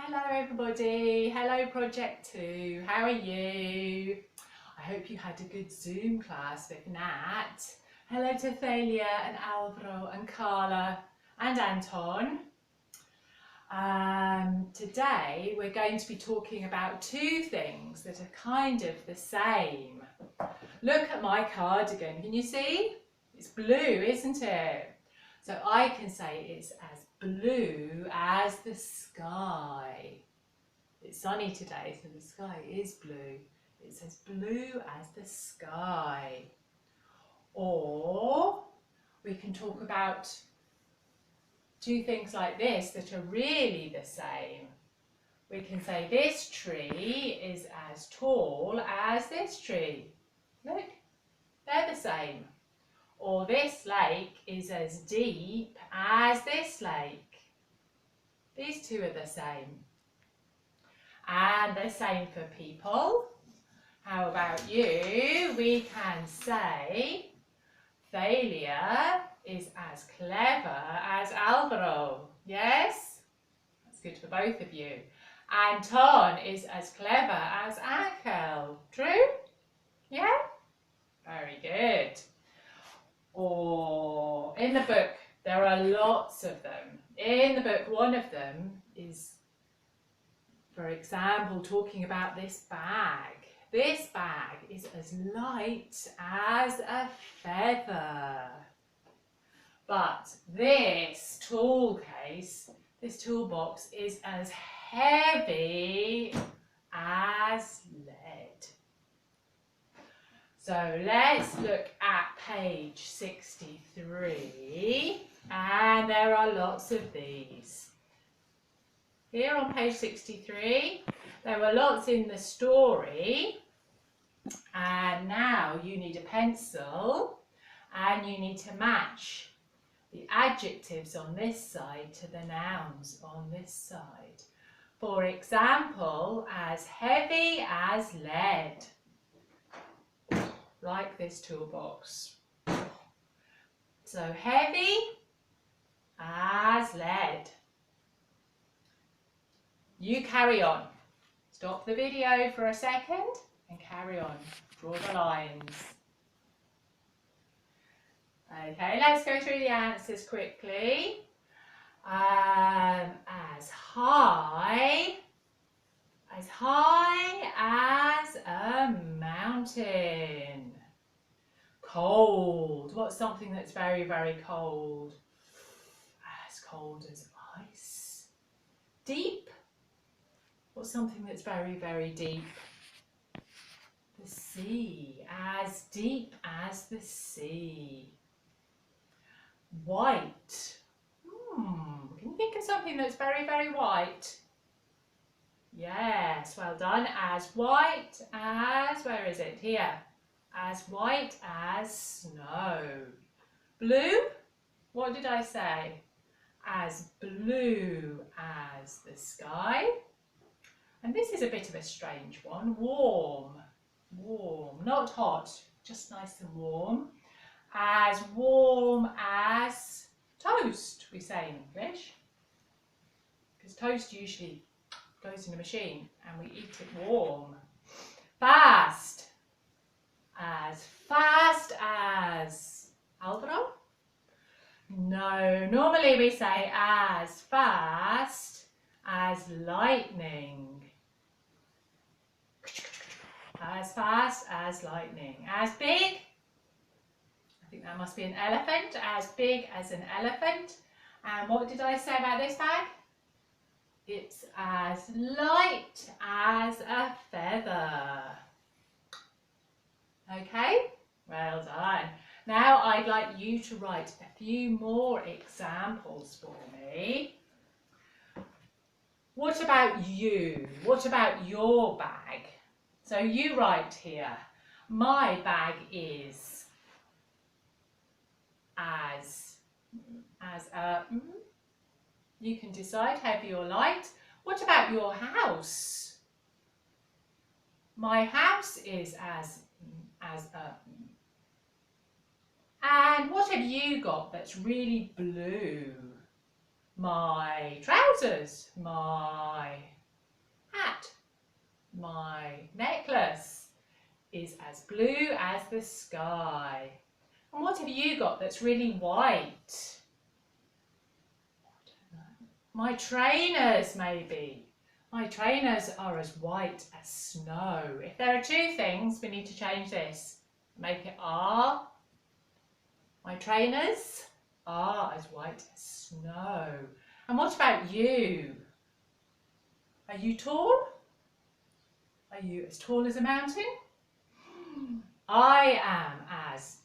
Hello everybody, hello Project 2, how are you? I hope you had a good Zoom class with Nat. Hello to Thalia and Alvaro and Carla and Anton. Today we're going to be talking about two things that are kind of the same. Look at my cardigan, can you see? It's blue, isn't it? So I can say it's as blue as the sky. It's sunny today, so the sky is blue. It's as blue as the sky. Or we can talk about two things like this that are really the same. We can say this tree is as tall as this tree. Look, they're the same. Or this lake is as deep as this lake. These two are the same. And the same for people. How about you? We can say Thalia is as clever as Alvaro. Yes? That's good for both of you. Anton is as clever as Angel. True? Yeah? Very good. Or in the book, there are lots of them. In the book, one of them is, for example, talking about this bag. This bag is as light as a feather. But this tool case, this toolbox is as heavy as lead. So let's look at page 63, and there are lots of these. Here on page 63, there were lots in the story, and now you need a pencil and you need to match the adjectives on this side to the nouns on this side. For example, as heavy as lead, like this toolbox. So heavy as lead. You carry on. Stop the video for a second and carry on. Draw the lines. Okay, let's go through the answers quickly. As high as a mountain. Cold. What's something that's very, very cold? As cold as ice. Deep. What's something that's very, very deep? The sea. As deep as the sea. White. Can you think of something that's very, very white? Yes, well done. As white as, where is it? Here. As white as snow. Blue? What did I say? As blue as the sky. And this is a bit of a strange one. Warm. Warm. Not hot, just nice and warm. As warm as toast, we say in English. Because toast usually goes in a machine and we eat it warm. Fast. As fast as Alvaro? No, normally we say as fast as lightning. As fast as lightning. As big? I think that must be an elephant. As big as an elephant. And what did I say about this bag? It's as light as a feather. Okay, well done. Now I'd like you to write a few more examples for me. What about you? What about your bag? So you write here, my bag is as a, you can decide heavy or light. What about your house? My house is as a. And what have you got that's really blue? My trousers, my hat, my necklace is as blue as the sky. And what have you got that's really white? My trainers, maybe. My trainers are as white as snow. If there are two things, we need to change this. Make it are. My trainers are as white as snow. And what about you? Are you tall? Are you as tall as a mountain? I am as...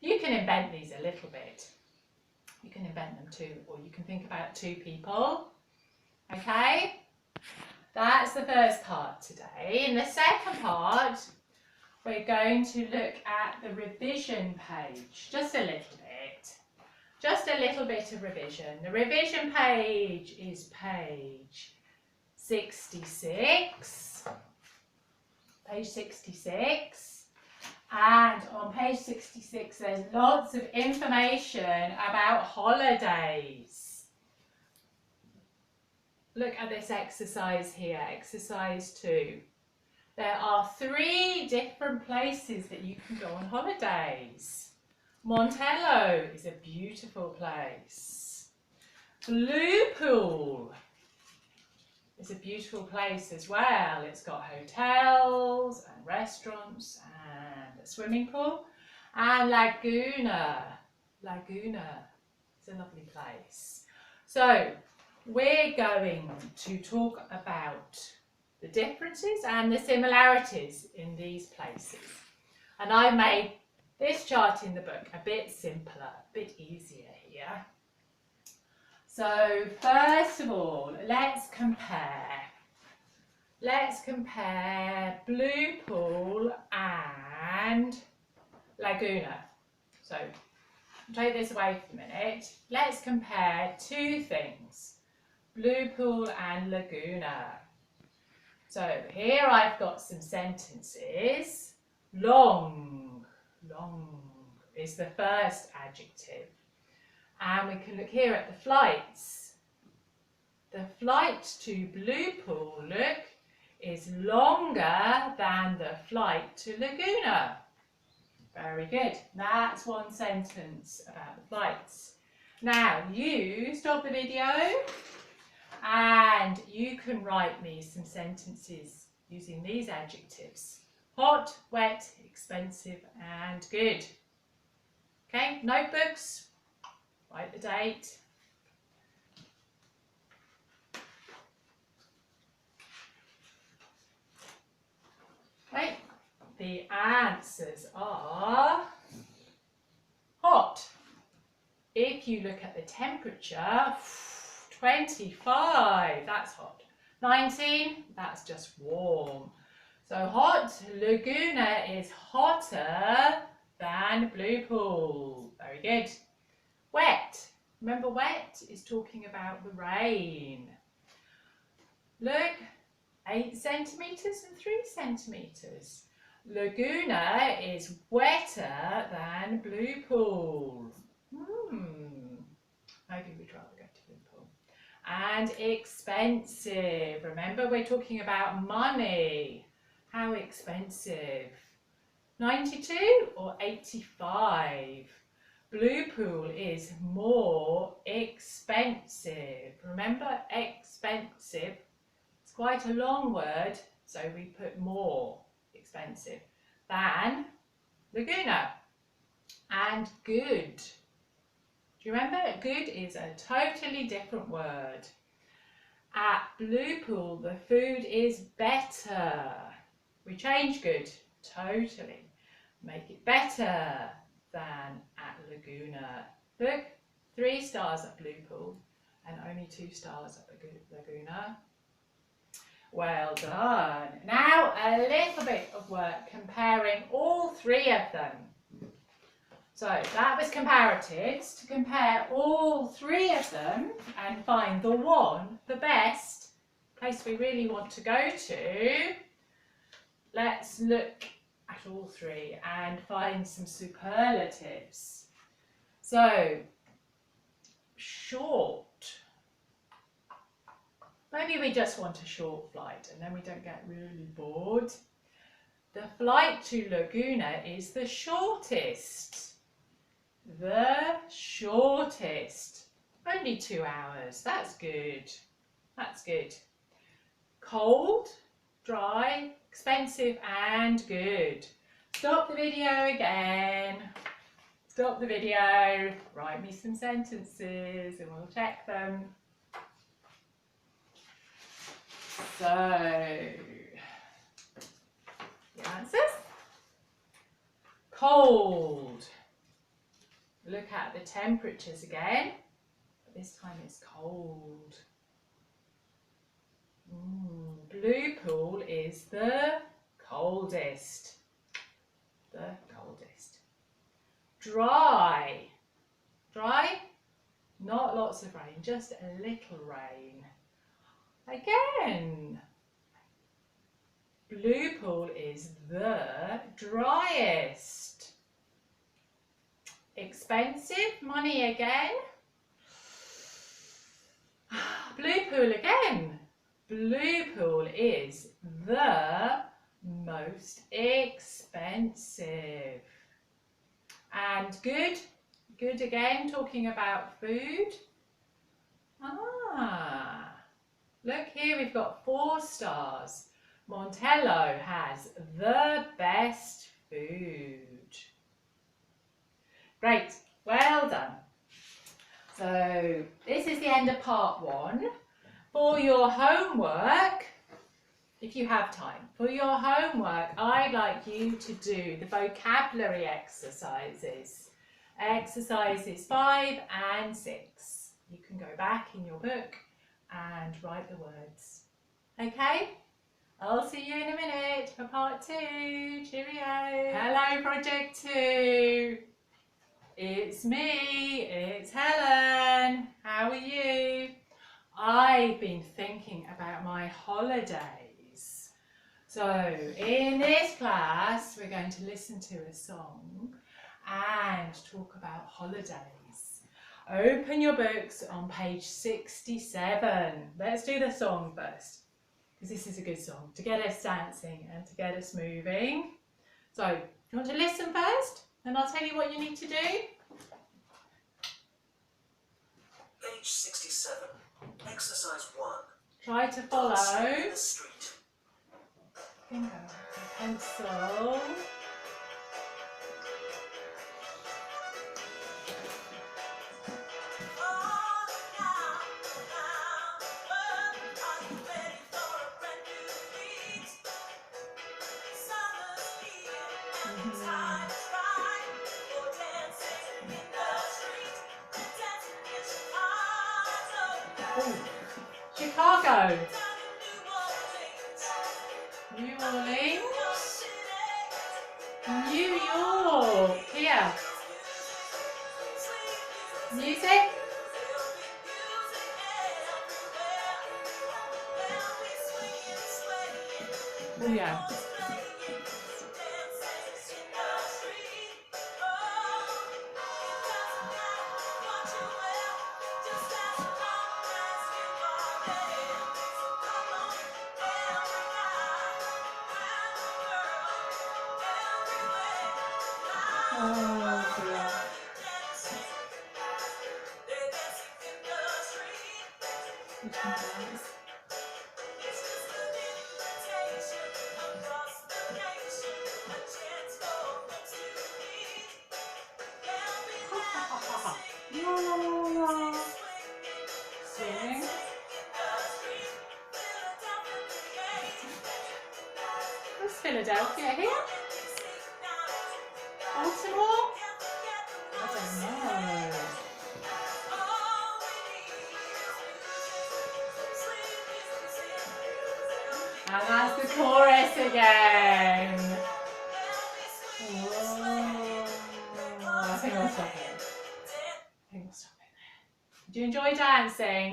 You can invent these a little bit. You can invent them too, or you can think about two people. Okay? That's the first part today. In the second part, we're going to look at the revision page, just a little bit. Just a little bit of revision. The revision page is page 66. Page 66. And on page 66, there's lots of information about holidays. Look at this exercise here, exercise 2. There are 3 different places that you can go on holidays. Montello is a beautiful place. Blue Pool is a beautiful place as well. It's got hotels and restaurants and a swimming pool. And Laguna is a lovely place. So we're going to talk about the differences and the similarities in these places. And I made this chart in the book a bit simpler, a bit easier here. So first of all, let's compare. Let's compare Blue Pool and Laguna. So take this away for a minute. Let's compare 2 things, Blue Pool and Laguna. So here I've got some sentences. Long is the first adjective. And we can look here at the flights. The flight to Blue Pool, look, is longer than the flight to Laguna. Very good. That's one sentence about the flights. Now you stop the video and you can write me some sentences using these adjectives. Hot, wet, expensive and good. Okay, notebooks, write the date. Okay, the answers are hot. If you look at the temperature, 25, that's hot. 19, that's just warm. So hot, Laguna is hotter than Blue Pool. Very good. Wet. Remember, wet is talking about the rain. Look, 8 centimetres and 3 centimetres. Laguna is wetter than Blue Pool. Maybe we'd rather go to Blue Pool. And expensive. Remember, we're talking about money. How expensive? 92 or 85? Blue Pool is more expensive. Remember, expensive. It's quite a long word, so we put more expensive than Laguna. And good. Do you remember? Good is a totally different word. At Blue Pool, the food is better. We change good, totally. Make it better than at Laguna. Look, 3 stars at Blue Pool and only 2 stars at Laguna. Well done. Now a little bit of work comparing all 3 of them. So that was comparatives, to compare all 3 of them and find the one, the best place we really want to go to. Let's look at all 3 and find some superlatives. So short. Maybe we just want a short flight and then we don't get really bored. The flight to Laguna is the shortest. The shortest. Only 2 hours. That's good. That's good. Cold, dry, expensive and good. Stop the video again. Stop the video. Write me some sentences and we'll check them. So, the answers. Cold. Look at the temperatures again. But this time it's cold. Blue pool is the coldest. The coldest. Dry. Dry? Not lots of rain, just a little rain. Again. Blue pool is the driest. Expensive, money again. Blue pool again. Blue pool is the most expensive. And good. Good again, talking about food. Look here, we've got 4 stars. Montello has the best food. Great, well done. So this is the end of part 1. For your homework, if you have time, for your homework, I'd like you to do the vocabulary exercises. Exercises 5 and 6. You can go back in your book and write the words. Okay? I'll see you in a minute for part 2. Cheerio. Hello, Project 2. It's me. It's Helen. How are you? I've been thinking about my holidays. So in this class, we're going to listen to a song and talk about holidays. Open your books on page 67. Let's do the song first, because this is a good song to get us dancing and to get us moving. So, do you want to listen first? And I'll tell you what you need to do. Page 67. Exercise 1. Try to follow. Dancing in the street. Finger, pencil. Chicago, New Orleans, New York, here, music, oh yeah, oh yeah. Sing. Where's Philadelphia here? Baltimore? I don't know. And that's the chorus again. Oh, I think I'll stop it. Do you enjoy dancing?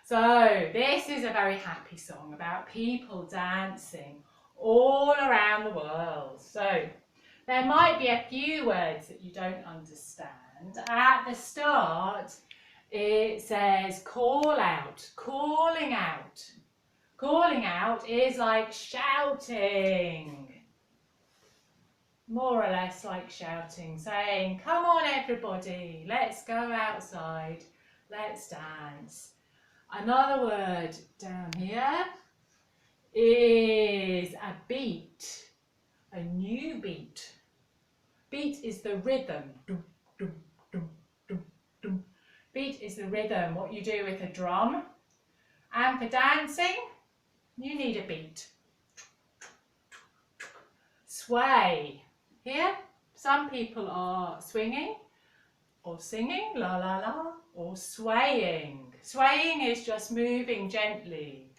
So this is a very happy song about people dancing all around the world. So there might be a few words that you don't understand. At the start, It says call out, calling out. Calling out is like shouting. More or less like shouting, saying, come on everybody, let's go outside, let's dance. Another word down here is a beat, a new beat. Beat is the rhythm. Dum, dum, dum, dum, dum. Beat is the rhythm, what you do with a drum. And for dancing, you need a beat. Sway. Here, some people are swinging or singing, la la la, or swaying. Swaying is just moving gently.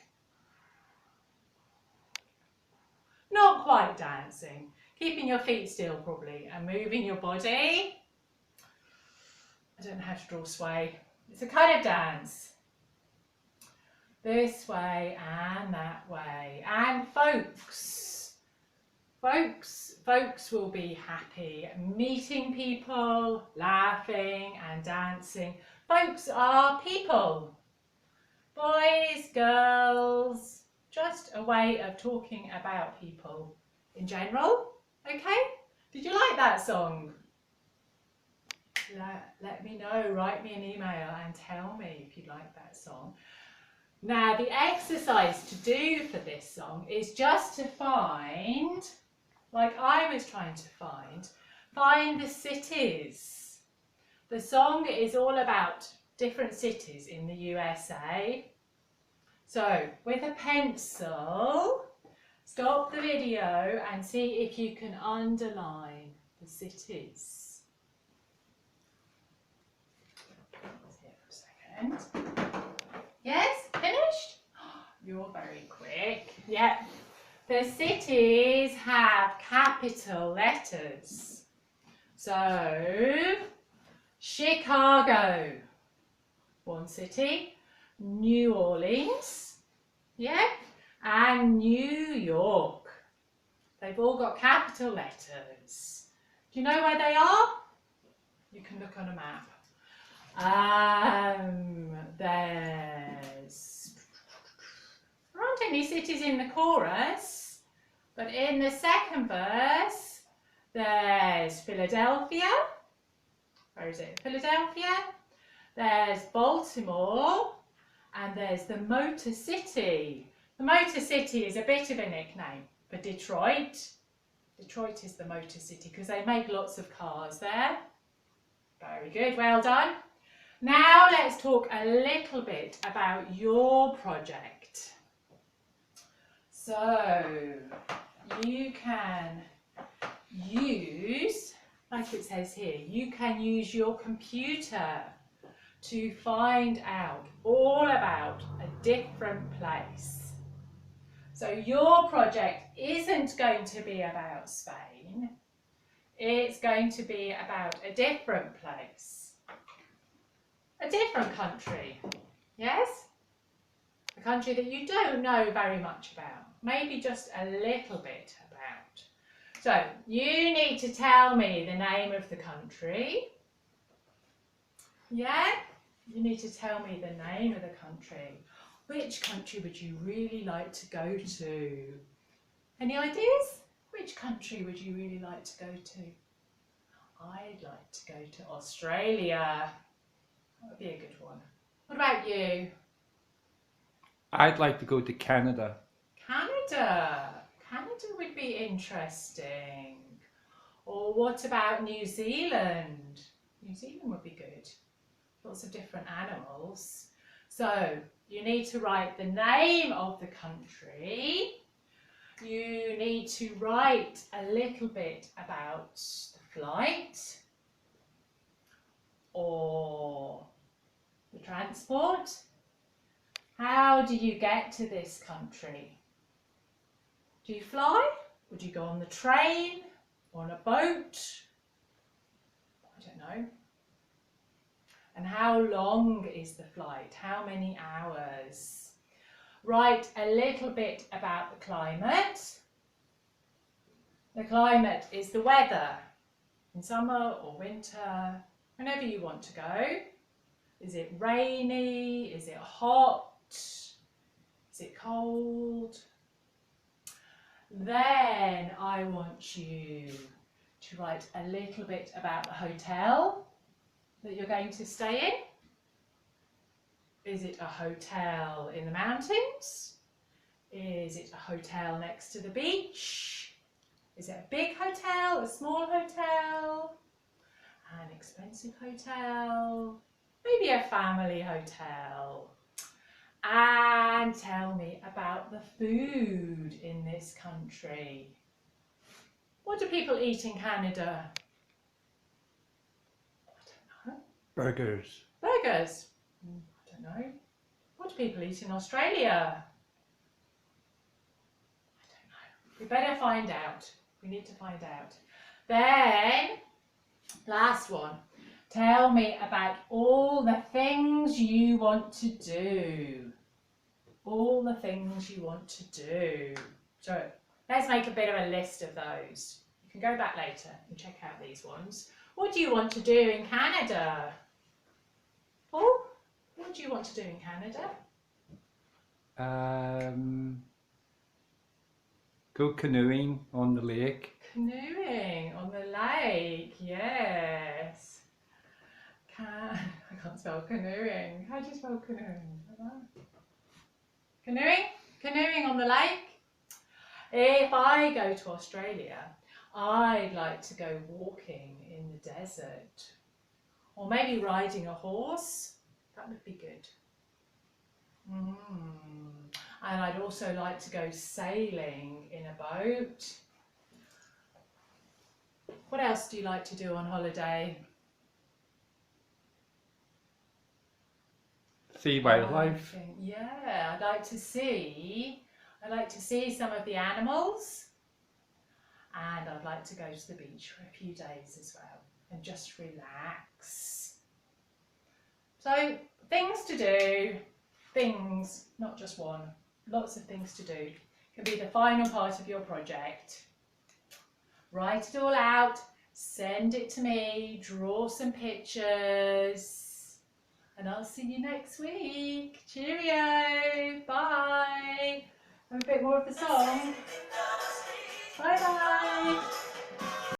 Not quite dancing. Keeping your feet still probably and moving your body. I don't know how to draw sway. It's a kind of dance. This way and that way. And folks. Folks will be happy meeting people, laughing and dancing. Folks are people. Boys, girls, just a way of talking about people in general. Okay? Did you like that song? Let me know, write me an email and tell me if you like that song. Now the exercise to do for this song is just to find, like I was trying to find the cities. The song is all about different cities in the USA. So with a pencil, stop the video and see if you can underline the cities. Here for a second. Yes, finished? You're very quick. Yep. The cities have capital letters. So, Chicago, one city. New Orleans, yeah, and New York. They've all got capital letters. Do you know where they are? You can look on a map. There aren't any cities in the chorus, but in the second verse, there's Philadelphia. Where is it? Philadelphia. There's Baltimore, and there's the Motor City. The Motor City is a bit of a nickname for Detroit. Detroit is the Motor City because they make lots of cars there. Very good, well done. Now let's talk a little bit about your project. So you can use, like it says here, you can use your computer to find out all about a different place. So your project isn't going to be about Spain. It's going to be about a different place. A different country, yes? A country that you don't know very much about, maybe just a little bit about. So you need to tell me the name of the country. Yeah? You need to tell me the name of the country. Which country would you really like to go to? Any ideas? Which country would you really like to go to? I'd like to go to Australia. That would be a good one. What about you? I'd like to go to Canada. Canada. Canada would be interesting. Or what about New Zealand? New Zealand would be good. Lots of different animals. So you need to write the name of the country. You need to write a little bit about the flight or the transport. How do you get to this country? Do you fly? Would you go on the train or on a boat? I don't know. And how long is the flight? How many hours? Write a little bit about the climate. The climate is the weather in summer or winter, whenever you want to go. Is it rainy? Is it hot? Is it cold? Then I want you to write a little bit about the hotel that you're going to stay in. Is it a hotel in the mountains? Is it a hotel next to the beach? Is it a big hotel, a small hotel, an expensive hotel, maybe a family hotel? And tell me about the food in this country. What do people eat in Canada? I don't know. Burgers. Burgers? I don't know. What do people eat in Australia? I don't know. We better find out. We need to find out. Then, last one. Tell me about all the things you want to do. All the things you want to do. So let's make a bit of a list of those. You can go back later and check out these ones. What do you want to do in Canada? Oh, what do you want to do in Canada? Go canoeing on the lake. Canoeing on the lake, yes. I can't spell canoeing. How do you spell canoeing? Canoeing? Canoeing on the lake? If I go to Australia, I'd like to go walking in the desert. Or maybe riding a horse. That would be good. And I'd also like to go sailing in a boat. What else do you like to do on holiday? See wildlife. Yeah, I'd like to see some of the animals, and I'd like to go to the beach for a few days as well and just relax. So things to do, things, not just one, lots of things to do, can be the final part of your project. Write it all out, send it to me, draw some pictures, and I'll see you next week. Cheerio, bye. Have a bit more of the song. Bye bye.